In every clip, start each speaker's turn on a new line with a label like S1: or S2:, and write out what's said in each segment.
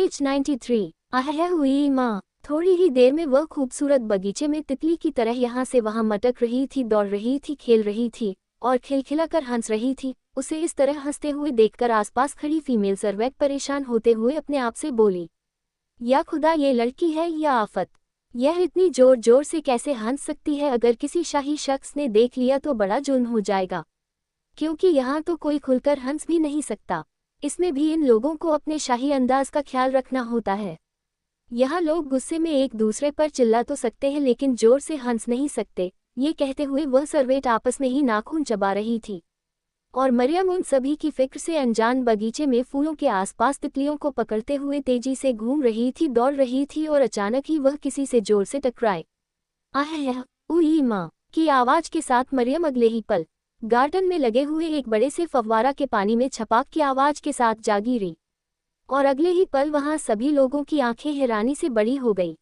S1: Page 93। आह हुई माँ। थोड़ी ही देर में वह खूबसूरत बगीचे में तितली की तरह यहाँ से वहाँ मटक रही थी, दौड़ रही थी, खेल रही थी और खिलखिलाकर हंस रही थी। उसे इस तरह हंसते हुए देखकर आसपास खड़ी फीमेल सर्वेंट परेशान होते हुए अपने आप से बोली, या खुदा, ये लड़की है या आफत। यह इतनी जोर जोर से कैसे हंस सकती है? अगर किसी शाही शख्स ने देख लिया तो बड़ा जुर्म हो जाएगा, क्योंकि यहाँ तो कोई खुलकर हंस भी नहीं सकता। इसमें भी इन लोगों को अपने शाही अंदाज का ख्याल रखना होता है। यहाँ लोग गुस्से में एक दूसरे पर चिल्ला तो सकते हैं लेकिन जोर से हंस नहीं सकते। ये कहते हुए वह सर्वेंट आपस में ही नाखून चबा रही थी और मरियम उन सभी की फिक्र से अनजान बगीचे में फूलों के आसपास तितलियों को पकड़ते हुए तेजी से घूम रही थी, दौड़ रही थी और अचानक ही वह किसी से जोर से टकराए। आह उई माँ की आवाज के साथ मरियम अगले ही पल गार्डन में लगे हुए एक बड़े से फव्वारा के पानी में छपाक की आवाज के साथ जा गिरी और अगले ही पल वहां सभी लोगों की आंखें हैरानी से बड़ी हो गई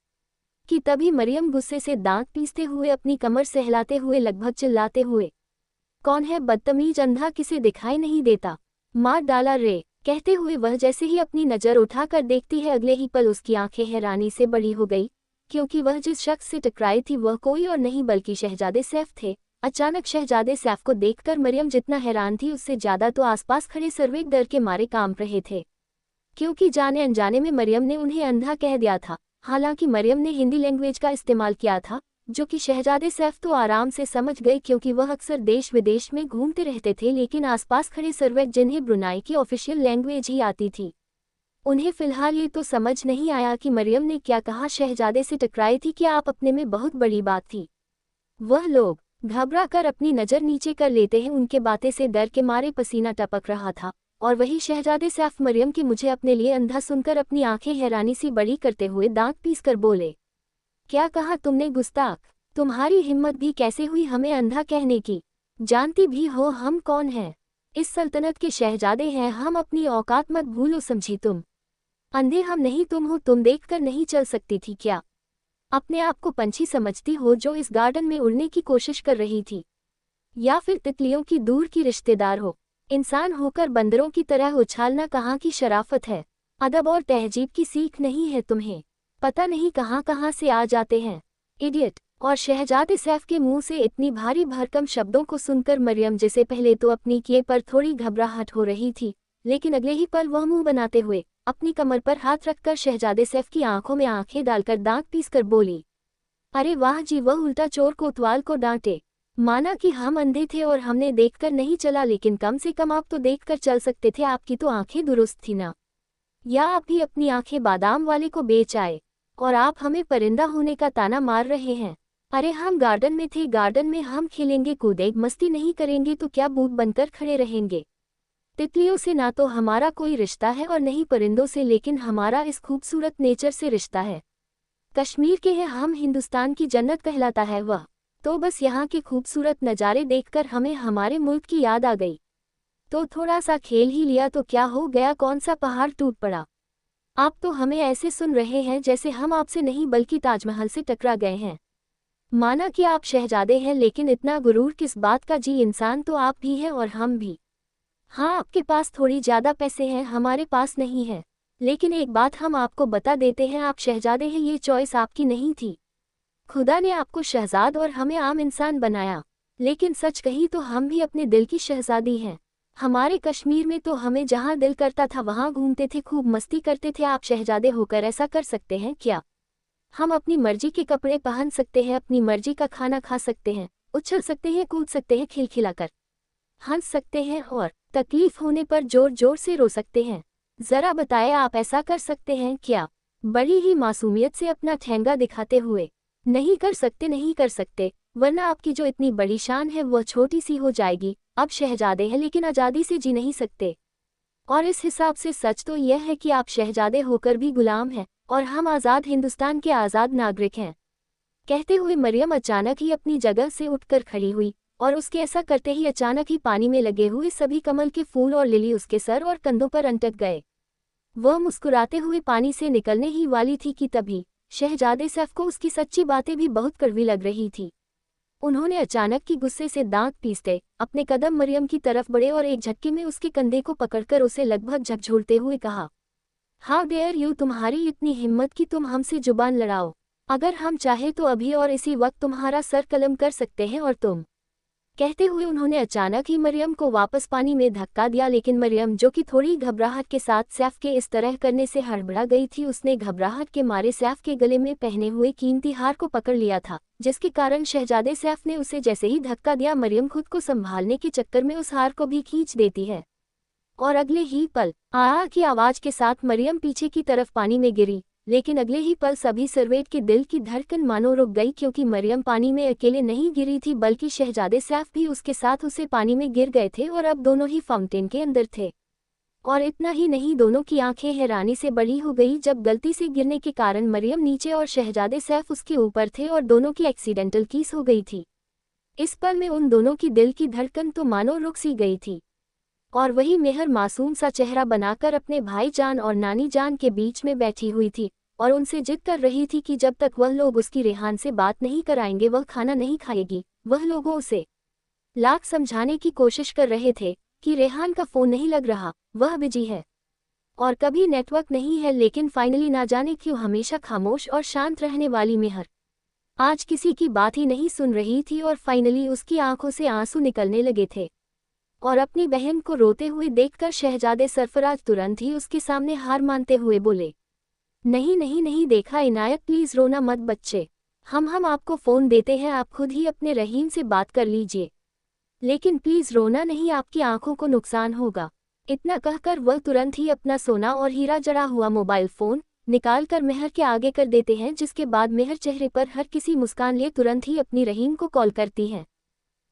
S1: कि तभी मरियम गुस्से से दांत पीसते हुए, अपनी कमर सहलाते हुए, लगभग चिल्लाते हुए, कौन है बदतमीज अंधा, किसे दिखाई नहीं देता, मार डाला रे, कहते हुए वह जैसे ही अपनी नज़र उठाकर देखती है अगले ही पल उसकी आंखें हैरानी से बड़ी हो गई, क्योंकि वह जिस शख्स से टकराई थी वह कोई और नहीं बल्कि शहजादे सैफ थे। अचानक शहजादे सैफ को देखकर मरियम जितना हैरान थी उससे ज्यादा तो आसपास खड़े सर्वेंट डर के मारे कांप रहे थे, क्योंकि जाने अनजाने में मरियम ने उन्हें अंधा कह दिया था। हालांकि मरियम ने हिंदी लैंग्वेज का इस्तेमाल किया था, जो कि शहजादे सैफ तो आराम से समझ गए क्योंकि वह अक्सर देश विदेश में घूमते रहते थे। लेकिन आसपास खड़े सर्वेंट जिन्हें ब्रुनाई की ऑफिशियल लैंग्वेज ही आती थी, उन्हें फिलहाल ये तो समझ नहीं आया कि मरियम ने क्या कहा। शहजादे से टकराई थी क्या आप अपने में बहुत बड़ी बात थी। वह लोग घबरा कर अपनी नज़र नीचे कर लेते हैं, उनके बातें से डर के मारे पसीना टपक रहा था। और वही शहजादे सैफ मरियम की मुझे अपने लिए अंधा सुनकर अपनी आंखें हैरानी सी बड़ी करते हुए दांत पीस कर बोले, क्या कहा तुमने गुस्ताख, तुम्हारी हिम्मत भी कैसे हुई हमें अंधा कहने की? जानती भी हो हम कौन हैं? इस सल्तनत के शहजादे हैं हम, अपनी औकात मत भूलो समझी तुम। अंधे हम नहीं तुम हो, तुम देखकर नहीं चल सकती थी क्या? अपने आप को पंछी समझती हो जो इस गार्डन में उड़ने की कोशिश कर रही थी, या फिर तितलियों की दूर की रिश्तेदार हो? इंसान होकर बंदरों की तरह उछालना कहाँ की शराफत है? अदब और तहजीब की सीख नहीं है तुम्हें? पता नहीं कहाँ कहाँ से आ जाते हैं, इडियट। और शहजादे सैफ के मुंह से इतनी भारी भरकम शब्दों को सुनकर मरियम, जिसे पहले तो अपनी किए पर थोड़ी घबराहट हो रही थी, लेकिन अगले ही पल वह मुंह बनाते हुए अपनी कमर पर हाथ रखकर शहजादे सैफ की आंखों में आंखें डालकर दांत पीसकर बोली, अरे वाह जी, वह उल्टा चोर कोतवाल को डांटे। माना कि हम अंधे थे और हमने देखकर नहीं चला, लेकिन कम से कम आप तो देखकर चल सकते थे, आपकी तो आंखें दुरुस्त थी ना? या आप भी अपनी आंखें बादाम वाले को बेच आए और आप हमें परिंदा होने का ताना मार रहे हैं? अरे हम गार्डन में थे, गार्डन में हम खेलेंगे कूदेंगे, मस्ती नहीं करेंगे तो क्या भूत बनकर खड़े रहेंगे? तितलियों से ना तो हमारा कोई रिश्ता है और नहीं परिंदों से, लेकिन हमारा इस खूबसूरत नेचर से रिश्ता है। कश्मीर के हैं हम, हिंदुस्तान की जन्नत कहलाता है वह। तो बस यहाँ के खूबसूरत नज़ारे देखकर हमें हमारे मुल्क की याद आ गई, तो थोड़ा सा खेल ही लिया तो क्या हो गया, कौन सा पहाड़ टूट पड़ा? आप तो हमें ऐसे सुन रहे हैं जैसे हम आपसे नहीं बल्कि ताजमहल से टकरा गए हैं। माना कि आप शहजादे हैं, लेकिन इतना गुरूर किस बात का जी? इंसान तो आप भी हैं और हम भी। हाँ, आपके पास थोड़ी ज़्यादा पैसे हैं, हमारे पास नहीं है, लेकिन एक बात हम आपको बता देते हैं, आप शहजादे हैं, ये चॉइस आपकी नहीं थी। खुदा ने आपको शहजाद और हमें आम इंसान बनाया, लेकिन सच कही तो हम भी अपने दिल की शहजादी हैं। हमारे कश्मीर में तो हमें जहाँ दिल करता था वहाँ घूमते थे, खूब मस्ती करते थे। आप शहजादे होकर ऐसा कर सकते हैं क्या? हम अपनी मर्जी के कपड़े पहन सकते हैं, अपनी मर्जी का खाना खा सकते हैं, उछल सकते हैं, कूद सकते हैं, खिलखिलाकर हंस सकते हैं और तकलीफ होने पर जोर जोर से रो सकते हैं। जरा बताएं, आप ऐसा कर सकते हैं क्या? बड़ी ही मासूमियत से अपना ठेंगा दिखाते हुए, नहीं कर सकते, नहीं कर सकते, वरना आपकी जो इतनी बड़ी शान है वह छोटी सी हो जाएगी। अब शहजादे हैं लेकिन आज़ादी से जी नहीं सकते, और इस हिसाब से सच तो यह है कि आप शहजादे होकर भी गुलाम हैं और हम आज़ाद हिंदुस्तान के आज़ाद नागरिक हैं। कहते हुए मरियम अचानक ही अपनी जगह से उठकर खड़ी हुई और उसके ऐसा करते ही अचानक ही पानी में लगे हुए सभी कमल के फूल और लिली उसके सर और कंधों पर अटक गए। वह मुस्कुराते हुए पानी से निकलने ही वाली थी कि तभी शहजादे सैफ को उसकी सच्ची बातें भी बहुत कड़वी लग रही थी। उन्होंने अचानक की गुस्से से दांत पीसते अपने कदम मरियम की तरफ बढ़े और एक झटके में उसके कंधे को पकड़कर उसे लगभग झकझोरते हुए कहा, हाउ डेयर यू, तुम्हारी इतनी हिम्मत कि तुम हमसे जुबान लड़ाओ। अगर हम चाहे तो अभी और इसी वक्त तुम्हारा सर कलम कर सकते हैं और तुम। कहते हुए उन्होंने अचानक ही मरियम को वापस पानी में धक्का दिया, लेकिन मरियम, जो कि थोड़ी घबराहट के साथ सैफ के इस तरह करने से हड़बड़ा गई थी, उसने घबराहट के मारे सैफ के गले में पहने हुए कीमती हार को पकड़ लिया था, जिसके कारण शहजादे सैफ ने उसे जैसे ही धक्का दिया, मरियम खुद को संभालने के चक्कर में उस हार को भी खींच देती है और अगले ही पल आ की आवाज के साथ मरियम पीछे की तरफ पानी में गिरी। लेकिन अगले ही पल सभी सर्वेंट के दिल की धड़कन मानो रुक गई, क्योंकि मरियम पानी में अकेले नहीं गिरी थी, बल्कि शहजादे सैफ भी उसके साथ उसे पानी में गिर गए थे और अब दोनों ही फाउंटेन के अंदर थे। और इतना ही नहीं, दोनों की आंखें हैरानी से बड़ी हो गई जब गलती से गिरने के कारण मरियम नीचे और शहजादे सैफ उसके ऊपर थे और दोनों की एक्सीडेंटल किस हो गई थी। इस पल में उन दोनों की दिल की धड़कन तो मानो रुक सी गई थी। और वही मेहर मासूम सा चेहरा बनाकर अपने भाईजान और नानी जान के बीच में बैठी हुई थी और उनसे जिद कर रही थी कि जब तक वह लोग उसकी रेहान से बात नहीं कराएंगे वह खाना नहीं खाएगी। वह लोगों उसे लाख समझाने की कोशिश कर रहे थे कि रेहान का फोन नहीं लग रहा, वह बिजी है और कभी नेटवर्क नहीं है, लेकिन फाइनली ना जाने क्यों हमेशा खामोश और शांत रहने वाली मेहर आज किसी की बात ही नहीं सुन रही थी और फाइनली उसकी आंखों से आंसू निकलने लगे थे। और अपनी बहन को रोते हुए देखकर शहजादे सरफराज तुरंत ही उसके सामने हार मानते हुए बोले, नहीं नहीं नहीं, देखा इनायत, प्लीज रोना मत बच्चे, हम आपको फ़ोन देते हैं, आप खुद ही अपने रहीम से बात कर लीजिए, लेकिन प्लीज रोना नहीं, आपकी आंखों को नुकसान होगा। इतना कहकर वह तुरंत ही अपना सोना और हीरा जड़ा हुआ मोबाइल फ़ोन निकाल कर मेहर के आगे कर देते हैं, जिसके बाद मेहर चेहरे पर हर किसी मुस्कान लिए तुरंत ही अपनी रहीम को कॉल करती है।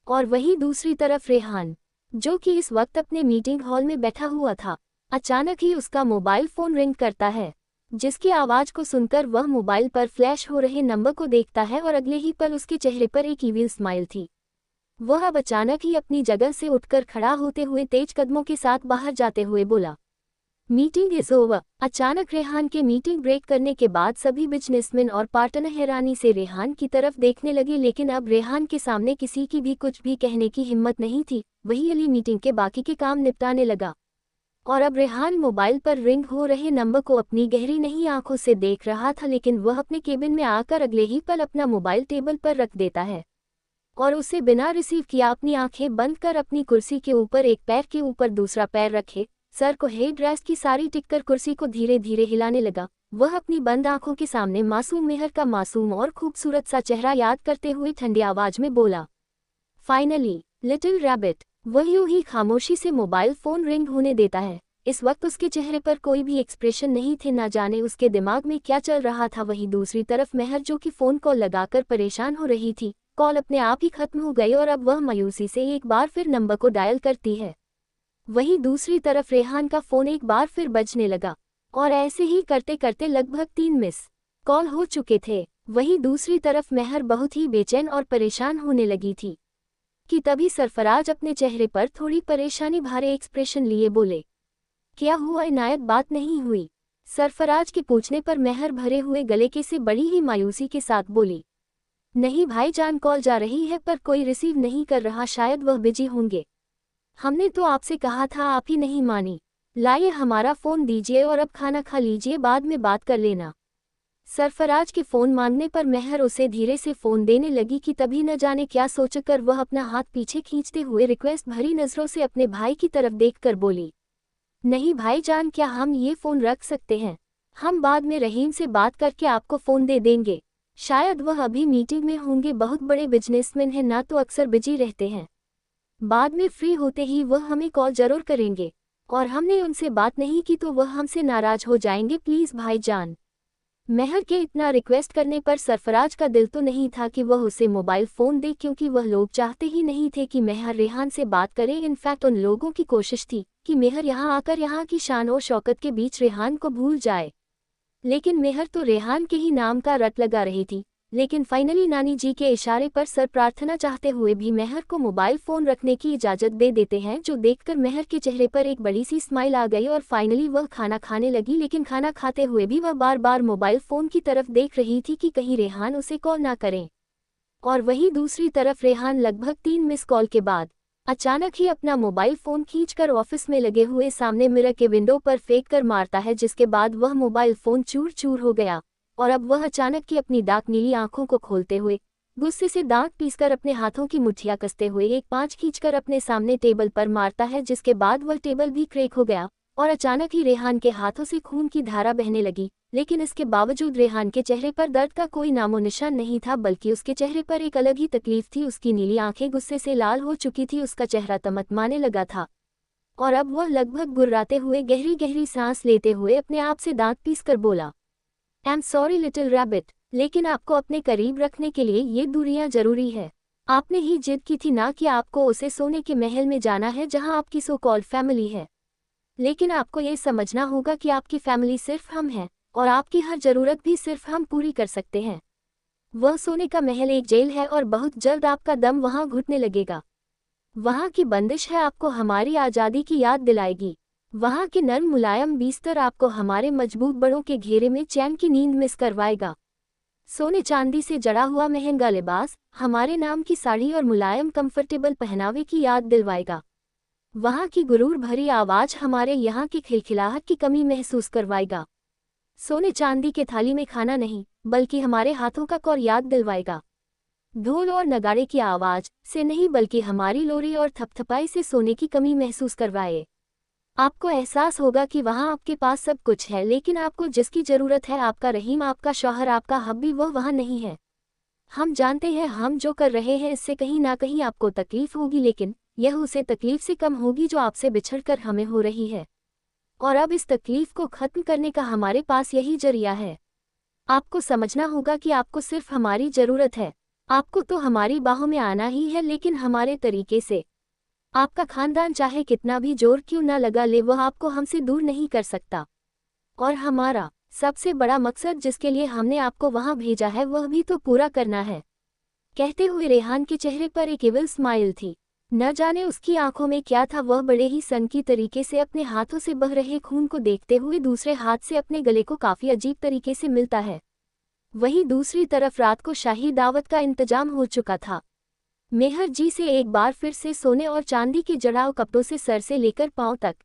S1: और वहीं दूसरी तरफ रेहान, जो कि इस वक्त अपने मीटिंग हॉल में बैठा हुआ था, अचानक ही उसका मोबाइल फ़ोन रिंग करता है, जिसकी आवाज़ को सुनकर वह मोबाइल पर फ्लैश हो रहे नंबर को देखता है और अगले ही पल उसके चेहरे पर एक ईविल स्माइल थी। वह अब अचानक ही अपनी जगह से उठकर खड़ा होते हुए तेज कदमों के साथ बाहर जाते हुए बोला, मीटिंग इज ओवर। अचानक रेहान के मीटिंग ब्रेक करने के बाद सभी बिजनेसमैन और पार्टनर हैरानी से रेहान की तरफ देखने लगे, लेकिन अब रेहान के सामने किसी की भी कुछ भी कहने की हिम्मत नहीं थी। वही अली मीटिंग के बाकी के काम निपटाने लगा और अब रेहान मोबाइल पर रिंग हो रहे नंबर को अपनी गहरी नहीं आंखों से देख रहा था, लेकिन वह अपने केबिन में आकर अगले ही पल अपना मोबाइल टेबल पर रख देता है और उसे बिना रिसीव किया अपनी आंखें बंद कर अपनी कुर्सी के ऊपर एक पैर के ऊपर दूसरा पैर रखे सर को हेड रेस्ट की सारी टिककर कुर्सी को धीरे धीरे हिलाने लगा। वह अपनी बंद आंखों के सामने मासूम मेहर का मासूम और खूबसूरत सा चेहरा याद करते हुए ठंडी आवाज में बोला, फाइनली लिटिल रैबिट। वह यूं ही खामोशी से मोबाइल फोन रिंग होने देता है। इस वक्त उसके चेहरे पर कोई भी एक्सप्रेशन नहीं थे, ना जाने उसके दिमाग में क्या चल रहा था। वहीं दूसरी तरफ मेहर, जो कि फोन कॉल लगाकर परेशान हो रही थी, कॉल अपने आप ही खत्म हो गई और अब वह मायूसी से एक बार फिर नंबर को डायल करती है। वहीं दूसरी तरफ रेहान का फोन एक बार फिर बजने लगा और ऐसे ही करते करते लगभग 3 मिस कॉल हो चुके थे। वहीं दूसरी तरफ मेहर बहुत ही बेचैन और परेशान होने लगी थी कि तभी सरफराज अपने चेहरे पर थोड़ी परेशानी भरे एक्सप्रेशन लिए बोले, क्या हुआ इनायत, बात नहीं हुई? सरफराज के पूछने पर मेहर भरे हुए गले के से बड़ी ही मायूसी के साथ बोली, नहीं भाईजान, कॉल जा रही है पर कोई रिसीव नहीं कर रहा, शायद वह बिजी होंगे। हमने तो आपसे कहा था, आप ही नहीं मानी। लाइए हमारा फ़ोन दीजिए और अब खाना खा लीजिए, बाद में बात कर लेना। सरफराज के फ़ोन मांगने पर मेहर उसे धीरे से फ़ोन देने लगी कि तभी न जाने क्या सोचकर वह अपना हाथ पीछे खींचते हुए रिक्वेस्ट भरी नज़रों से अपने भाई की तरफ देखकर बोली, नहीं भाईजान, क्या हम ये फ़ोन रख सकते हैं? हम बाद में रहीम से बात करके आपको फ़ोन दे देंगे। शायद वह अभी मीटिंग में होंगे, बहुत बड़े बिजनेसमैन हैं ना, तो अक्सर बिजी रहते हैं। बाद में फ्री होते ही वह हमें कॉल जरूर करेंगे और हमने उनसे बात नहीं की तो वह हमसे नाराज हो जाएंगे, प्लीज़ भाईजान। मेहर के इतना रिक्वेस्ट करने पर सरफराज का दिल तो नहीं था कि वह उसे मोबाइल फ़ोन दे, क्योंकि वह लोग चाहते ही नहीं थे कि मेहर रेहान से बात करे। इनफैक्ट उन लोगों की कोशिश थी कि मेहर यहाँ आकर यहाँ की शान और शौकत के बीच रेहान को भूल जाए, लेकिन मेहर तो रेहान के ही नाम का रट लगा रही थी। लेकिन फाइनली नानी जी के इशारे पर सर प्रार्थना चाहते हुए भी मेहर को मोबाइल फ़ोन रखने की इजाज़त दे देते हैं, जो देखकर मेहर के चेहरे पर एक बड़ी सी स्माइल आ गई और फाइनली वह खाना खाने लगी। लेकिन खाना खाते हुए भी वह बार बार मोबाइल फ़ोन की तरफ देख रही थी कि कहीं रेहान उसे कॉल ना करें। और वहीं दूसरी तरफ रेहान लगभग 3 मिस कॉल के बाद अचानक ही अपना मोबाइल फोन खींचकर ऑफिस में लगे हुए सामने मिरर के विंडो पर फेंक कर मारता है, जिसके बाद वह मोबाइल फोन चूर चूर हो गया और अब वह अचानक ही अपनी दाग नीली आंखों को खोलते हुए गुस्से से दांत पीसकर अपने हाथों की मुठ्ठियां कसते हुए एक पांच खींचकर अपने सामने टेबल पर मारता है, जिसके बाद वह टेबल भी क्रैक हो गया और अचानक ही रेहान के हाथों से खून की धारा बहने लगी। लेकिन इसके बावजूद रेहान के चेहरे पर दर्द का कोई नामो निशान नहीं था, बल्कि उसके चेहरे पर एक अलग ही तकलीफ थी। उसकी नीली आंखें गुस्से से लाल हो चुकी थी, उसका चेहरा तमतमाने लगा था और अब वह लगभग गुर्राते हुए गहरी गहरी सांस लेते हुए अपने आप से दांत पीसकर बोला, I am sorry little rabbit, लेकिन आपको अपने करीब रखने के लिए ये दूरियां जरूरी है। आपने ही जिद की थी ना कि आपको उसे सोने के महल में जाना है जहां आपकी सो कॉल्ड फैमिली है, लेकिन आपको ये समझना होगा कि आपकी फैमिली सिर्फ हम हैं और आपकी हर जरूरत भी सिर्फ हम पूरी कर सकते हैं। वह सोने का महल एक जेल है और बहुत जल्द आपका दम वहां घुटने लगेगा। वहां की बंदिश है आपको हमारी आज़ादी की याद दिलाएगी। वहां के नर्म मुलायम बिस्तर आपको हमारे मजबूत बड़ों के घेरे में चैन की नींद मिस करवाएगा। सोने चांदी से जड़ा हुआ महंगा लिबास हमारे नाम की साड़ी और मुलायम कंफर्टेबल पहनावे की याद दिलवाएगा। वहां की गुरूर भरी आवाज हमारे यहाँ की खिलखिलाहट की कमी महसूस करवाएगा। सोने चांदी के थाली में खाना नहीं, बल्कि हमारे हाथों का कौर याद दिलवाएगा। ढोल और नगाड़े की आवाज से नहीं, बल्कि हमारी लोरी और थपथपाई से सोने की कमी महसूस करवाए। आपको एहसास होगा कि वहां आपके पास सब कुछ है, लेकिन आपको जिसकी जरूरत है, आपका रहीम, आपका शौहर, आपका हब्बी, वह वहां नहीं है। हम जानते हैं हम जो कर रहे हैं इससे कहीं ना कहीं आपको तकलीफ होगी, लेकिन यह उसे तकलीफ से कम होगी जो आपसे बिछड़कर हमें हो रही है। और अब इस तकलीफ को खत्म करने का हमारे पास यही जरिया है। आपको समझना होगा कि आपको सिर्फ हमारी जरूरत है। आपको तो हमारी बाहों में आना ही है, लेकिन हमारे तरीके से। आपका खानदान चाहे कितना भी जोर क्यों न लगा ले, वह आपको हमसे दूर नहीं कर सकता। और हमारा सबसे बड़ा मकसद जिसके लिए हमने आपको वहां भेजा है, वह भी तो पूरा करना है। कहते हुए रेहान के चेहरे पर एक इविल स्माइल थी। न जाने उसकी आंखों में क्या था। वह बड़े ही सनकी तरीके से अपने हाथों से बह रहे खून को देखते हुए दूसरे हाथ से अपने गले को काफी अजीब तरीके से मिलता है। वहीं दूसरी तरफ रात को शाही दावत का इंतजाम हो चुका था। मेहर जी से एक बार फिर से सोने और चांदी के जड़ाऊ कपड़ों से सर से लेकर पांव तक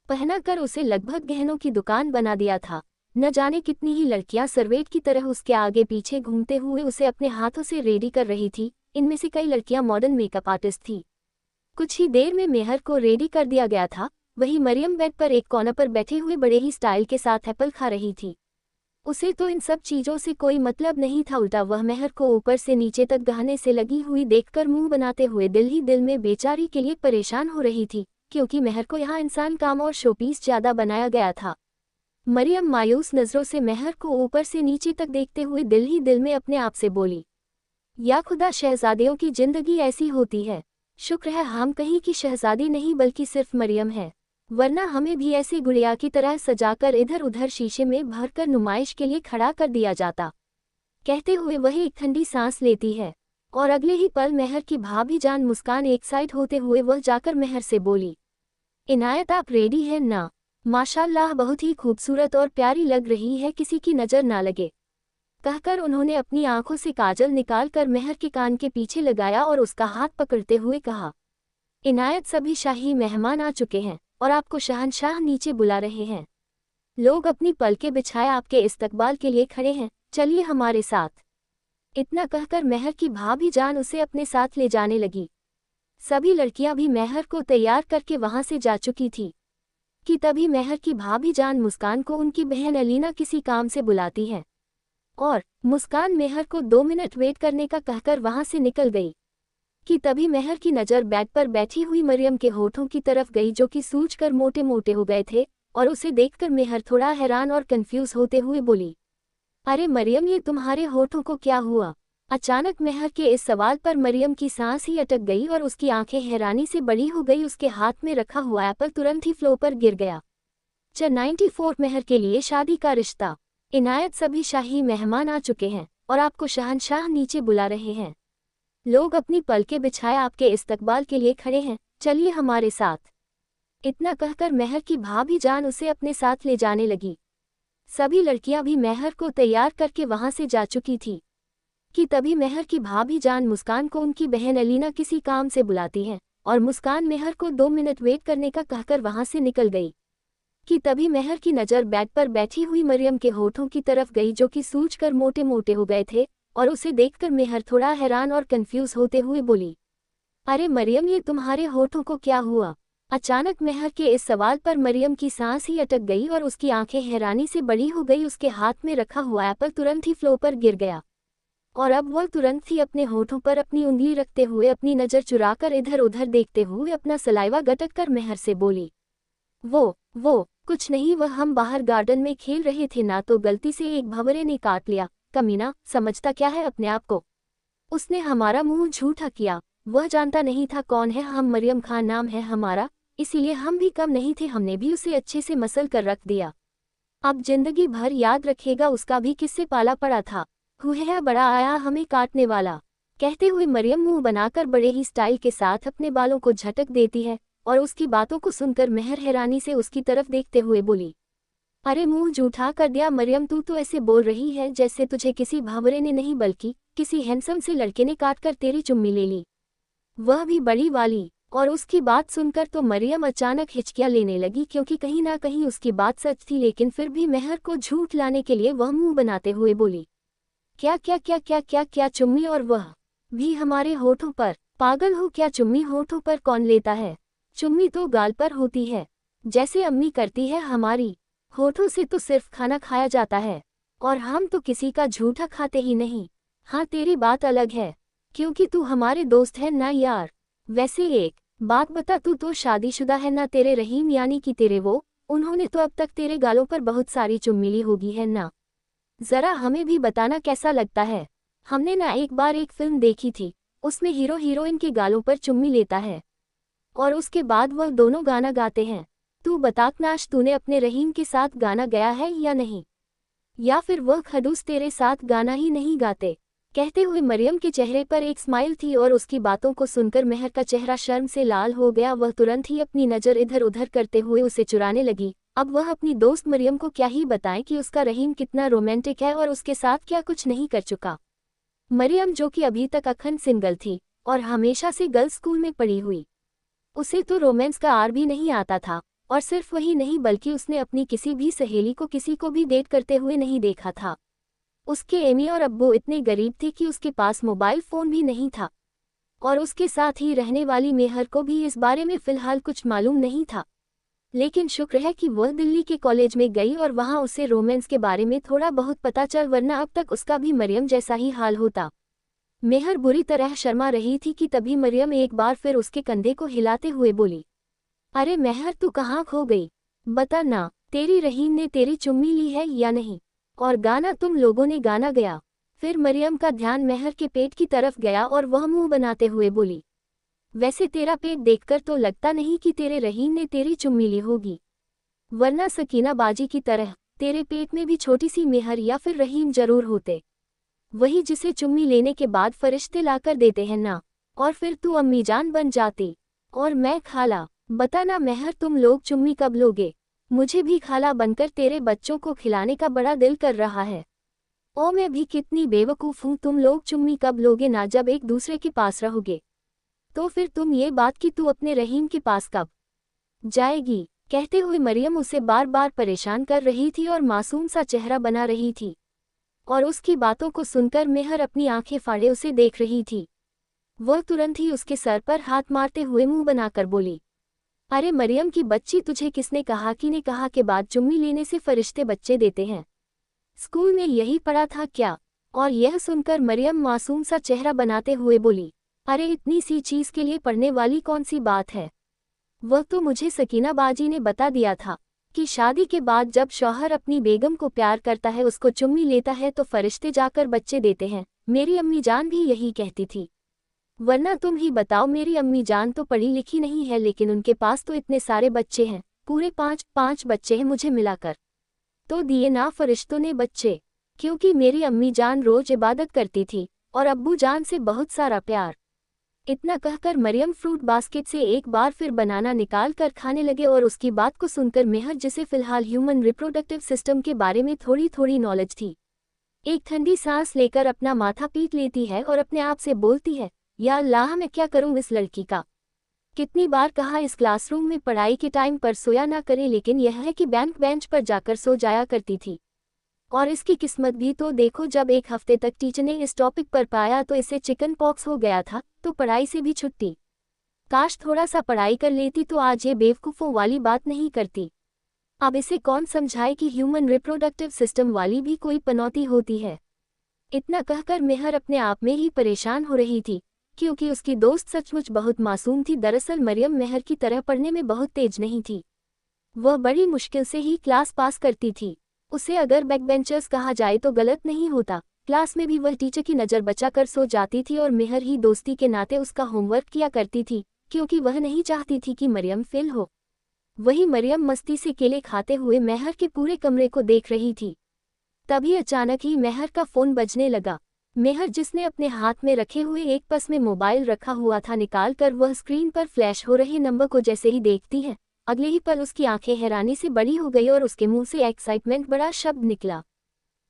S1: पहना कर उसे लगभग गहनों की दुकान बना दिया था। न जाने कितनी ही लड़कियां सर्वेट की तरह उसके आगे पीछे घूमते हुए उसे अपने हाथों से रेडी कर रही थी। इनमें से कई लड़कियां मॉडर्न मेकअप आर्टिस्ट थी। कुछ ही देर में मेहर को रेडी कर दिया गया था। वही मरियम बेड पर एक कोने पर बैठे हुए बड़े ही स्टाइल के साथ एप्पल खा रही थी। उसे तो इन सब चीजों से कोई मतलब नहीं था, उल्टा वह मेहर को ऊपर से नीचे तक गहने से लगी हुई देखकर मुंह बनाते हुए दिल ही दिल में बेचारी के लिए परेशान हो रही थी, क्योंकि मेहर को यहाँ इंसान काम और शोपीस ज्यादा बनाया गया था। मरियम मायूस नजरों से मेहर को ऊपर से नीचे तक देखते हुए दिल ही दिल में अपने आप से बोली, या खुदा, शहजादियों की जिंदगी ऐसी होती है। शुक्र है हम कहीं की शहजादी नहीं बल्कि सिर्फ मरियम है, वरना हमें भी ऐसे गुड़िया की तरह सजाकर इधर उधर शीशे में भरकर नुमाइश के लिए खड़ा कर दिया जाता। कहते हुए वह एक ठंडी सांस लेती है और अगले ही पल मेहर की भाभी जान मुस्कान एक साइड होते हुए वह जाकर मेहर से बोली, इनायत आप रेडी हैं ना? माशाल्लाह बहुत ही खूबसूरत और प्यारी लग रही है, किसी की नज़र ना लगे। कहकर उन्होंने अपनी आंखों से काजल निकालकर मेहर के कान के पीछे लगाया और उसका हाथ पकड़ते हुए कहा, इनायत सभी शाही मेहमान आ चुके हैं और आपको शहंशाह नीचे बुला रहे हैं। लोग अपनी पलकें बिछाए आपके इस्तकबाल के लिए खड़े हैं, चलिए हमारे साथ। इतना कहकर मेहर की भाभी जान उसे अपने साथ ले जाने लगी। सभी लड़कियां भी मेहर को तैयार करके वहां से जा चुकी थी कि तभी मेहर की भाभी जान मुस्कान को उनकी बहन अलीना किसी काम से बुलाती है और मुस्कान मेहर को 2 मिनट वेट करने का कहकर वहां से निकल गई कि तभी मेहर की नज़र बेड पर बैठी हुई मरियम के होठों की तरफ गई, जो कि सूजकर मोटे मोटे हो गए थे, और उसे देखकर मेहर थोड़ा हैरान और कंफ्यूज होते हुए बोली, अरे मरियम, ये तुम्हारे होठों को क्या हुआ? अचानक मेहर के इस सवाल पर मरियम की सांस ही अटक गई और उसकी आंखें हैरानी से बड़ी हो गई। उसके हाथ में रखा हुआ एप्पल तुरंत ही फ्लोर पर गिर गया। 94 मेहर के लिए शादी का रिश्ता। इनायत सभी शाही मेहमान आ चुके हैं और आपको शहंशाह नीचे बुला रहे हैं। लोग अपनी पलकें बिछाए आपके इस्तकबाल के लिए खड़े हैं, चलिए हमारे साथ। इतना कहकर मेहर की भाभी जान उसे अपने साथ ले जाने लगी। सभी लड़कियां भी मेहर को तैयार करके वहां से जा चुकी थी कि तभी मेहर की भाभी जान मुस्कान को उनकी बहन अलीना किसी काम से बुलाती हैं और मुस्कान मेहर को 2 मिनट वेट करने का कहकर वहां से निकल गई कि तभी मेहर की नज़र बेड पर बैठी हुई मरियम के होठों की तरफ गई जो कि सूजकर मोटे मोटे हो गए थे, और उसे देखकर मेहर थोड़ा हैरान और कंफ्यूज होते हुए बोली, अरे मरियम, ये तुम्हारे होठों को क्या हुआ? अचानक मेहर के इस सवाल पर मरियम की सांस ही अटक गई और उसकी आंखें हैरानी से बड़ी हो गई। उसके हाथ में रखा हुआ एप्पल तुरंत ही फ्लोर पर गिर गया और अब वह तुरंत ही अपने होठों पर अपनी उंगली रखते हुए अपनी नज़र चुराकर इधर उधर देखते हुए अपना सलाइवा गटक कर मेहर से बोली, वो कुछ नहीं, वह हम बाहर गार्डन में खेल रहे थे ना, तो गलती से एक भंवरे ने काट लिया। कमीना, समझता क्या है अपने आप को? उसने हमारा मुंह झूठा किया। वह जानता नहीं था कौन है हम, मरियम खान नाम है हमारा, इसीलिए हम भी कम नहीं थे, हमने भी उसे अच्छे से मसल कर रख दिया। अब जिंदगी भर याद रखेगा उसका भी किससे पाला पड़ा था। हुआ बड़ा आया हमें काटने वाला। कहते हुए मरियम मुंह बनाकर बड़े ही स्टाइल के साथ अपने बालों को झटक देती है और उसकी बातों को सुनकर मेहर हैरानी से उसकी तरफ देखते हुए बोली, अरे मुंह जूठा कर दिया मरियम, तू तो ऐसे बोल रही है जैसे तुझे किसी भावरे ने नहीं बल्कि किसी हैंडसम से लड़के ने काटकर तेरी चुम्मी ले ली, वह भी बड़ी वाली। और उसकी बात सुनकर तो मरियम अचानक हिचकियां लेने लगी, क्योंकि कहीं ना कहीं उसकी बात सच थी, लेकिन फिर भी मेहर को झूठ लाने के लिए वह मुंह बनाते हुए बोली, क्या क्या क्या क्या क्या क्या चुम्मी, और वह भी हमारे होठों पर? पागल हो क्या, चुम्मी होठों पर कौन लेता है? चुम्मी तो गाल पर होती है, जैसे अम्मी करती है हमारी। होठों से तो सिर्फ खाना खाया जाता है, और हम तो किसी का झूठा खाते ही नहीं। हाँ, तेरी बात अलग है, क्योंकि तू हमारे दोस्त है ना यार। वैसे एक बात बता, तू तो शादीशुदा है ना? तेरे रहीम यानी कि तेरे वो, उन्होंने तो अब तक तेरे गालों पर बहुत सारी चुम्मी ली होगी है ना? जरा हमें भी बताना कैसा लगता है। हमने ना एक बार एक फिल्म देखी थी, उसमें हीरो हीरोइन के गालों पर चुम्मी लेता है और उसके बाद वह दोनों गाना गाते हैं। तू बता नाश, तूने अपने रहीम के साथ गाना गाया है या नहीं? या फिर वह खडूस तेरे साथ गाना ही नहीं गाते? कहते हुए मरियम के चेहरे पर एक स्माइल थी और उसकी बातों को सुनकर मेहर का चेहरा शर्म से लाल हो गया। वह तुरंत ही अपनी नज़र इधर उधर करते हुए उसे चुराने लगी। अब वह अपनी दोस्त मरियम को क्या ही बताएं कि उसका रहीम कितना रोमांटिक है और उसके साथ क्या कुछ नहीं कर चुका। मरियम, जो कि अभी तक अखंड सिंगल थी और हमेशा से गर्ल्स स्कूल में पढ़ी हुई, उसे तो रोमांस का आर भी नहीं आता था। और सिर्फ वही नहीं, बल्कि उसने अपनी किसी भी सहेली को किसी को भी डेट करते हुए नहीं देखा था। उसके एमी और अब्बू इतने गरीब थे कि उसके पास मोबाइल फ़ोन भी नहीं था, और उसके साथ ही रहने वाली मेहर को भी इस बारे में फ़िलहाल कुछ मालूम नहीं था। लेकिन शुक्र है कि वह दिल्ली के कॉलेज में गई और वहाँ उसे रोमांस के बारे में थोड़ा बहुत पता चल, वरना अब तक उसका भी मरियम जैसा ही हाल होता। मेहर बुरी तरह शर्मा रही थी कि तभी मरियम एक बार फिर उसके कंधे को हिलाते हुए बोली, अरे मेहर, तू कहाँ खो गई? बता ना, तेरी रहीम ने तेरी चुम्मी ली है या नहीं? और गाना तुम लोगों ने गाना गया? फिर मरियम का ध्यान मेहर के पेट की तरफ गया और वह मुंह बनाते हुए बोली, वैसे तेरा पेट देखकर तो लगता नहीं कि तेरे रहीम ने तेरी चुम्मी ली होगी, वरना सकीना बाजी की तरह तेरे पेट में भी छोटी सी मेहर या फिर रहीम जरूर होते, वही जिसे चुम्मी लेने के बाद फरिश्ते लाकर देते हैं ना, और फिर तू अम्मी जान बन जाती और मैं खाला। बता ना मेहर, तुम लोग चुम्मी कब लोगे? मुझे भी खाला बनकर तेरे बच्चों को खिलाने का बड़ा दिल कर रहा है। ओ मैं भी कितनी बेवकूफ़ हूँ, तुम लोग चुम्मी कब लोगे ना? जब एक दूसरे के पास रहोगे। तो फिर तुम ये बात कि तू अपने रहीम के पास कब जाएगी? कहते हुए मरियम उसे बार बार परेशान कर रही थी और मासूम सा चेहरा बना रही थी, और उसकी बातों को सुनकर मेहर अपनी आंखें फाड़े उसे देख रही थी। वह तुरंत ही उसके सर पर हाथ मारते हुए मुंह बनाकर बोली, अरे मरियम की बच्ची, तुझे किसने कहा कि निकाह के बाद चुम्मी लेने से फरिश्ते बच्चे देते हैं? स्कूल में यही पढ़ा था क्या? और यह सुनकर मरियम मासूम सा चेहरा बनाते हुए बोली, अरे इतनी सी चीज़ के लिए पढ़ने वाली कौन सी बात है? वह तो मुझे सकीना बाजी ने बता दिया था कि शादी के बाद जब शौहर अपनी बेगम को प्यार करता है, उसको चुम्मी लेता है तो फरिश्ते जाकर बच्चे देते हैं। मेरी अम्मी जान भी यही कहती थी, वरना तुम ही बताओ, मेरी अम्मी जान तो पढ़ी लिखी नहीं है, लेकिन उनके पास तो इतने सारे बच्चे हैं, पूरे 5 बच्चे हैं मुझे मिलाकर। तो दिए ना फरिश्तों ने बच्चे, क्योंकि मेरी अम्मी जान रोज इबादत करती थी और अब्बू जान से बहुत सारा प्यार। इतना कहकर मरियम फ्रूट बास्केट से एक बार फिर बनाना निकाल कर खाने लगे, और उसकी बात को सुनकर मेहर, जिसे फिलहाल ह्यूमन रिप्रोडक्टिव सिस्टम के बारे में थोड़ी थोड़ी नॉलेज थी, एक ठंडी सांस लेकर अपना माथा पीट लेती है और अपने आप से बोलती है, या अल्लाह, मैं क्या करूं इस लड़की का। कितनी बार कहा इस क्लासरूम में पढ़ाई के टाइम पर सोया ना करें, लेकिन यह है कि बैंक बेंच पर जाकर सो जाया करती थी। और इसकी किस्मत भी तो देखो, जब एक हफ्ते तक टीचर ने इस टॉपिक पर पाया तो इसे चिकन पॉक्स हो गया था, तो पढ़ाई से भी छुट्टी। काश थोड़ा सा पढ़ाई कर लेती तो आज ये बेवकूफ़ों वाली बात नहीं करती। अब इसे कौन समझाए कि ह्यूमन रिप्रोडक्टिव सिस्टम वाली भी कोई पनौती होती है। इतना कहकर मेहर अपने आप में ही परेशान हो रही थी, क्योंकि उसकी दोस्त सचमुच बहुत मासूम थी। दरअसल मरियम मेहर की तरह पढ़ने में बहुत तेज नहीं थी। वह बड़ी मुश्किल से ही क्लास पास करती थी। उसे अगर बैकबेंचर्स कहा जाए तो गलत नहीं होता। क्लास में भी वह टीचर की नज़र बचाकर सो जाती थी और मेहर ही दोस्ती के नाते उसका होमवर्क किया करती थी, क्योंकि वह नहीं चाहती थी कि मरियम फेल हो। वही मरियम मस्ती से केले खाते हुए मेहर के पूरे कमरे को देख रही थी। तभी अचानक ही मेहर का फ़ोन बजने लगा। मेहर, जिसने अपने हाथ में रखे हुए एक पर्स में मोबाइल रखा हुआ था, निकाल कर वह स्क्रीन पर फ्लैश हो रहे नंबर को जैसे ही देखती है, अगले ही पल उसकी आंखें हैरानी से बड़ी हो गई और उसके मुंह से एक्साइटमेंट बड़ा शब्द निकला,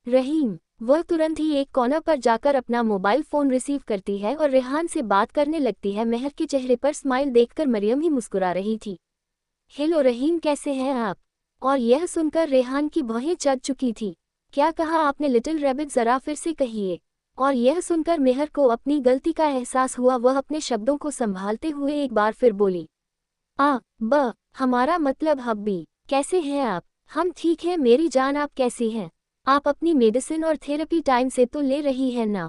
S1: रहीम। वह तुरंत ही एक कोना पर जाकर अपना मोबाइल फ़ोन रिसीव करती है और रेहान से बात करने लगती है। मेहर के चेहरे पर स्माइल देखकर मरियम ही मुस्कुरा रही थी। हेलो रहीम, कैसे हैं आप? और यह सुनकर रेहान की भौहें चढ़ चुकी थी। क्या कहा आपने लिटिल रैबिट, ज़रा फिर से कहिए। और यह सुनकर मेहर को अपनी गलती का एहसास हुआ। वह अपने शब्दों को संभालते हुए एक बार फिर बोली, हमारा मतलब हब्बी। कैसे हैं आप? हम ठीक हैं मेरी जान, आप कैसी हैं? आप अपनी मेडिसिन और थेरेपी टाइम से तो ले रही हैं ना?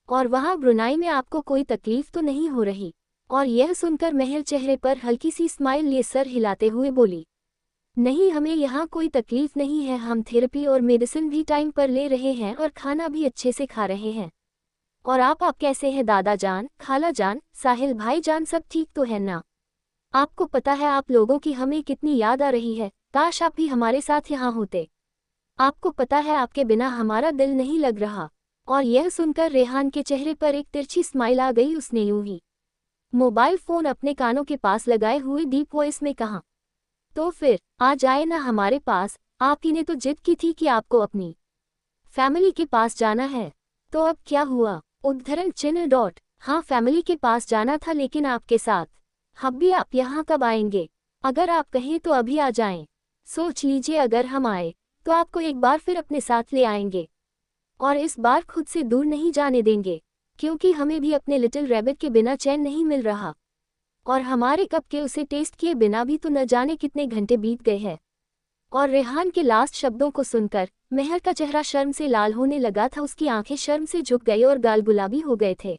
S1: और वहाँ ब्रुनाई में आपको कोई तकलीफ तो नहीं हो रही? और यह सुनकर मेहर चेहरे पर हल्की सी स्माइल लिए सर हिलाते हुए बोली, नहीं, हमें यहाँ कोई तकलीफ नहीं है। हम थेरेपी और मेडिसिन भी टाइम पर ले रहे हैं और खाना भी अच्छे से खा रहे हैं। और आप कैसे हैं दादा जान, खाला जान, साहिल भाई जान, सब ठीक तो है ना? आपको पता है आप लोगों की हमें कितनी याद आ रही है। काश आप भी हमारे साथ यहाँ होते। आपको पता है आपके बिना हमारा दिल नहीं लग रहा। और यह सुनकर रेहान के चेहरे पर एक तिरछी स्माइल आ गई। उसने यूं ही मोबाइल फ़ोन अपने कानों के पास लगाए हुए डीप वॉइस में कहा, तो फिर आ जाए ना हमारे पास। आप ही ने तो जिद की थी कि आपको अपनी फैमिली के पास जाना है। तो अब क्या हुआ? उद्धरण चिन्ह डॉट। हाँ, फैमिली के पास जाना था, लेकिन आपके साथ। हब्बी, आप यहाँ कब आएंगे? अगर आप कहें तो अभी आ जाएं। सोच लीजिए, अगर हम आए तो आपको एक बार फिर अपने साथ ले आएंगे। और इस बार खुद से दूर नहीं जाने देंगे, क्योंकि हमें भी अपने लिटिल रैबिट के बिना चैन नहीं मिल रहा। और हमारे कप के उसे टेस्ट किए बिना भी तो न जाने कितने घंटे बीत गए हैं। और रेहान के लास्ट शब्दों को सुनकर मेहर का चेहरा शर्म से लाल होने लगा था। उसकी आंखें शर्म से झुक गई और गाल गुलाबी हो गए थे,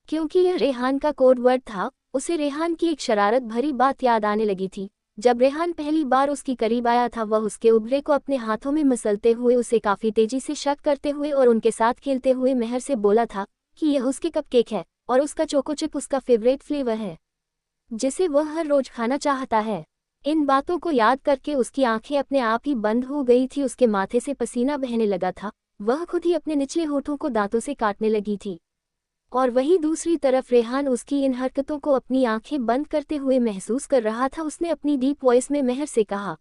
S1: क्योंकि यह रेहान का कोड वर्ड था। उसे रेहान की एक शरारत भरी बात याद आने लगी थी। जब रेहान पहली बार उसकी करीब आया था, वह उसके उबरे को अपने हाथों में मसलते हुए उसे काफ़ी तेजी से शक करते हुए और उनके साथ खेलते हुए मेहर से बोला था कि यह उसके कपकेक है और उसका चोको चिप उसका फेवरेट फ्लेवर है, जिसे वह हर रोज खाना चाहता है। इन बातों को याद करके उसकी आंखें अपने आप ही बंद हो गई थी। उसके माथे से पसीना बहने लगा था। वह खुद ही अपने निचले होठों को दांतों से काटने लगी थी। और वहीं दूसरी तरफ रेहान उसकी इन हरकतों को अपनी आंखें बंद करते हुए महसूस कर रहा था। उसने अपनी डीप वॉइस में मेहर से कहा,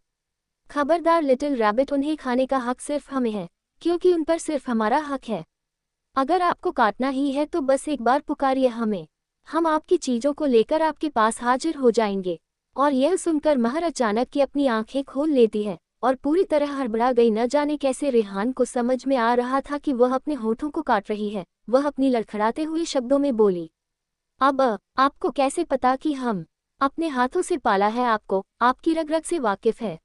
S1: खबरदार लिटिल रैबिट, उन्हें खाने का हक सिर्फ हमें है, क्योंकि उन पर सिर्फ हमारा हक है। अगर आपको काटना ही है तो बस एक बार पुकारिए हमें, हम आपकी चीज़ों को लेकर आपके पास हाजिर हो जाएंगे। और यह सुनकर महर अचानक की अपनी आंखें खोल लेती है और पूरी तरह हड़बड़ा गई। न जाने कैसे रेहान को समझ में आ रहा था कि वह अपने होठों को काट रही है। वह अपनी लड़खड़ाते हुए शब्दों में बोली, अब आपको कैसे पता कि हम अपने हाथों से पाला है आपको? आपकी रग रग से वाकिफ है,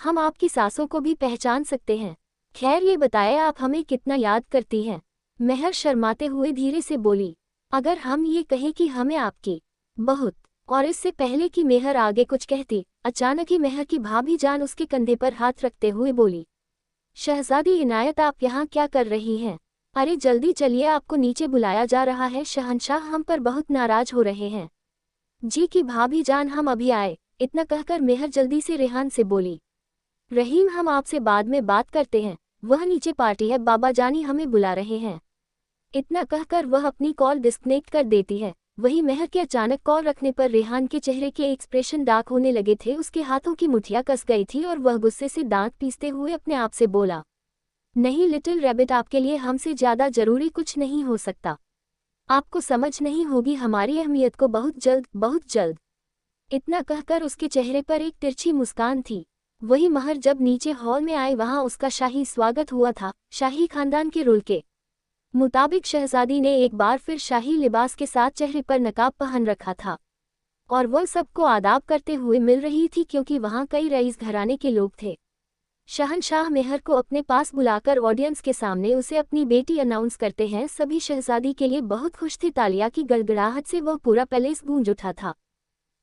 S1: हम आपकी सांसों को भी पहचान सकते हैं। खैर, ये बताए आप हमें कितना याद करती हैं? महर शर्माते हुए धीरे से बोली, अगर हम ये कहें कि हमें आपकी बहुत। और इससे पहले कि मेहर आगे कुछ कहती, अचानक ही मेहर की भाभी जान उसके कंधे पर हाथ रखते हुए बोली, शहजादी इनायत, आप यहाँ क्या कर रही हैं? अरे जल्दी चलिए, आपको नीचे बुलाया जा रहा है। शहंशाह हम पर बहुत नाराज हो रहे हैं। जी की भाभी जान, हम अभी आए। इतना कहकर मेहर जल्दी से रेहान से बोली, रहीम, हम आपसे बाद में बात करते हैं, वह नीचे पार्टी है, बाबा जानी हमें बुला रहे हैं। इतना कहकर वह अपनी कॉल डिस्कनेक्ट कर देती है। वहीं मेहर के अचानक कॉल रखने पर रेहान के चेहरे के एक्सप्रेशन डार्क होने लगे थे। उसके हाथों की मुठियां कस गई थी और वह गुस्से से दांत पीसते हुए अपने आप से बोला, नहीं लिटिल रैबिट, आपके लिए हमसे ज़्यादा ज़रूरी कुछ नहीं हो सकता। आपको समझ नहीं होगी हमारी अहमियत को बहुत जल्द, बहुत जल्द। इतना कहकर उसके चेहरे पर एक तिरछी मुस्कान थी। वही महर जब नीचे हॉल में आए वहां उसका शाही स्वागत हुआ था। शाही खानदान के रूल के मुताबिक शहजादी ने एक बार फिर शाही लिबास के साथ चेहरे पर नकाब पहन रखा था और वह सबको आदाब करते हुए मिल रही थी क्योंकि वहां कई रईस घराने के लोग थे। शहनशाह मेहर को अपने पास बुलाकर ऑडियंस के सामने उसे अपनी बेटी अनाउंस करते हैं। सभी शहजादी के लिए बहुत खुश थे। तालियां की गड़गड़ाहट से वह पूरा पैलेस गूंज उठा था।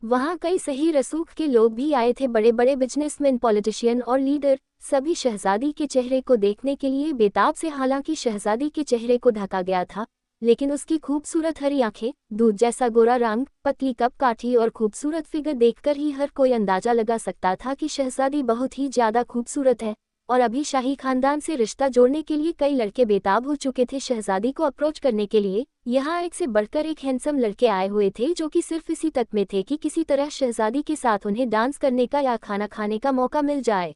S1: वहां कई सही रसूख के लोग भी आए थे, बड़े बड़े बिजनेसमैन, पॉलिटिशियन और लीडर, सभी शहजादी के चेहरे को देखने के लिए बेताब से। हालांकि शहजादी के चेहरे को ढका गया था, लेकिन उसकी खूबसूरत हरी आंखें, दूध जैसा गोरा रंग, पतली कप काठी और खूबसूरत फिगर देखकर ही हर कोई अंदाजा लगा सकता था कि शहजादी बहुत ही ज्यादा खूबसूरत है। और अभी शाही खानदान से रिश्ता जोड़ने के लिए कई लड़के बेताब हो चुके थे शहजादी को अप्रोच करने के लिए। यहाँ एक से बढ़कर एक हैंडसम लड़के आए हुए थे जो कि सिर्फ इसी तक में थे कि किसी तरह शहजादी के साथ उन्हें डांस करने का या खाना खाने का मौका मिल जाए।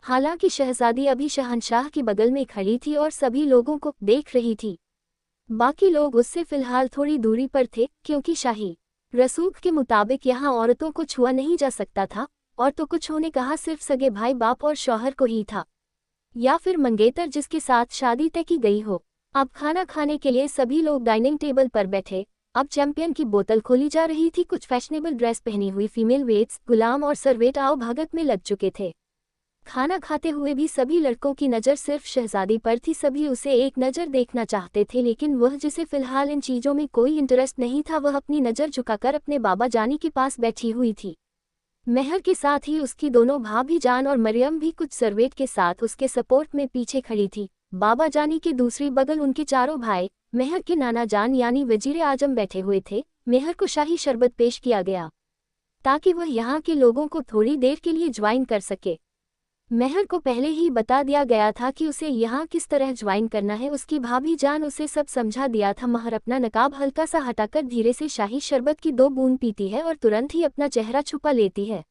S1: हालांकि शहजादी अभी शहंशाह के बगल में खड़ी थी और सभी लोगों को देख रही थी। बाकी लोग उससे फिलहाल थोड़ी दूरी पर थे क्योंकि शाही रसूख के मुताबिक यहाँ औरतों को छुआ नहीं जा सकता था। और तो कुछ होने कहा सिर्फ सगे भाई, बाप और शौहर को ही था, या फिर मंगेतर जिसके साथ शादी तय की गई हो। अब खाना खाने के लिए सभी लोग डाइनिंग टेबल पर बैठे। अब चैंपियन की बोतल खोली जा रही थी। कुछ फैशनेबल ड्रेस पहनी हुई फीमेल वेट्स, गुलाम और सर्वेट आओ भगत में लग चुके थे। खाना खाते हुए भी सभी लड़कों की नज़र सिर्फ शहजादी पर थी। सभी उसे एक नज़र देखना चाहते थे, लेकिन वह जिसे फिलहाल इन चीज़ों में कोई इंटरेस्ट नहीं था, वह अपनी नज़र झुकाकर अपने बाबा जानी के पास बैठी हुई थी। मेहर के साथ ही उसकी दोनों भाभी जान और मरियम भी कुछ सर्वेट के साथ उसके सपोर्ट में पीछे खड़ी थी। बाबा जानी के दूसरी बगल उनके चारों भाई मेहर के नाना जान यानी वजीर आजम बैठे हुए थे। मेहर को शाही शरबत पेश किया गया ताकि वह यहाँ के लोगों को थोड़ी देर के लिए ज्वाइन कर सके। मेहर को पहले ही बता दिया गया था कि उसे यहाँ किस तरह ज्वाइन करना है। उसकी भाभी जान उसे सब समझा दिया था। महर अपना नकाब हल्का सा हटाकर धीरे से शाही शरबत की 2 बूंद पीती है और तुरंत ही अपना चेहरा छुपा लेती है,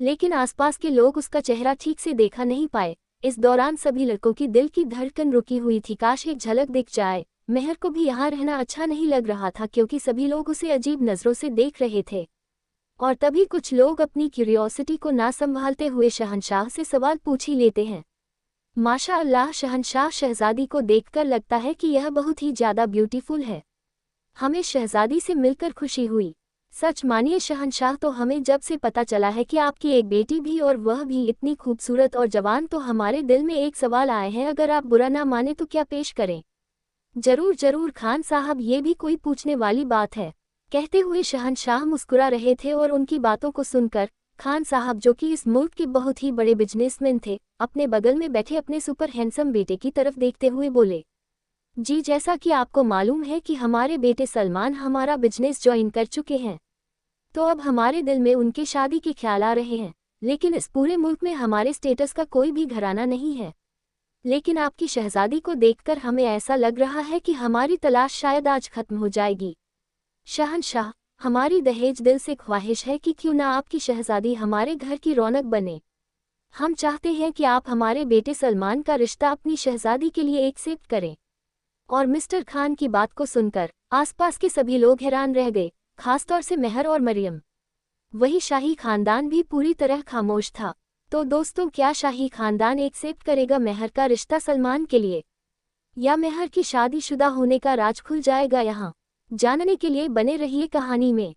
S1: लेकिन आसपास के लोग उसका चेहरा ठीक से देखा नहीं पाए। इस दौरान सभी लड़कों की दिल की धड़कन रुकी हुई थी, काश एक झलक दिख जाए। मेहर को भी यहाँ रहना अच्छा नहीं लग रहा था क्योंकि सभी लोग उसे अजीब नज़रों से देख रहे थे। और तभी कुछ लोग अपनी क्यूरियोसिटी को ना संभालते हुए शहंशाह से सवाल पूछ ही लेते हैं। माशा अल्लाह, शहंशाह शहजादी को देखकर लगता है कि यह बहुत ही ज़्यादा ब्यूटीफुल है। हमें शहजादी से मिलकर खुशी हुई। सच मानिए शहंशाह, तो हमें जब से पता चला है कि आपकी एक बेटी भी और वह भी इतनी खूबसूरत और जवान, तो हमारे दिल में एक सवाल आए हैं। अगर आप बुरा ना माने तो क्या पेश करें? जरूर जरूर खान साहब, ये भी कोई पूछने वाली बात है, कहते हुए शहंशाह मुस्कुरा रहे थे। और उनकी बातों को सुनकर खान साहब, जो कि इस मुल्क के बहुत ही बड़े बिजनेसमैन थे, अपने बगल में बैठे अपने सुपर हैंडसम बेटे की तरफ देखते हुए बोले, जी जैसा कि आपको मालूम है कि हमारे बेटे सलमान हमारा बिजनेस ज्वाइन कर चुके हैं, तो अब हमारे दिल में उनके शादी के ख्याल आ रहे हैं। लेकिन इस पूरे मुल्क में हमारे स्टेटस का कोई भी घराना नहीं है। लेकिन आपकी शहजादी को देखकर हमें ऐसा लग रहा है कि हमारी तलाश शायद आज खत्म हो जाएगी। शहंशाह, हमारी दहेज दिल से ख्वाहिश है कि क्यों ना आपकी शहजादी हमारे घर की रौनक बने। हम चाहते हैं कि आप हमारे बेटे सलमान का रिश्ता अपनी शहजादी के लिए एक्सेप्ट करें। और मिस्टर खान की बात को सुनकर आसपास के सभी लोग हैरान रह गए, खासतौर से मेहर और मरियम। वही शाही खानदान भी पूरी तरह खामोश था। तो दोस्तों, क्या शाही खानदान एक्सेप्ट करेगा मेहर का रिश्ता सलमान के लिए, या मेहर की शादीशुदा होने का राज खुल जाएगा? यहाँ जानने के लिए बने रहिए कहानी में।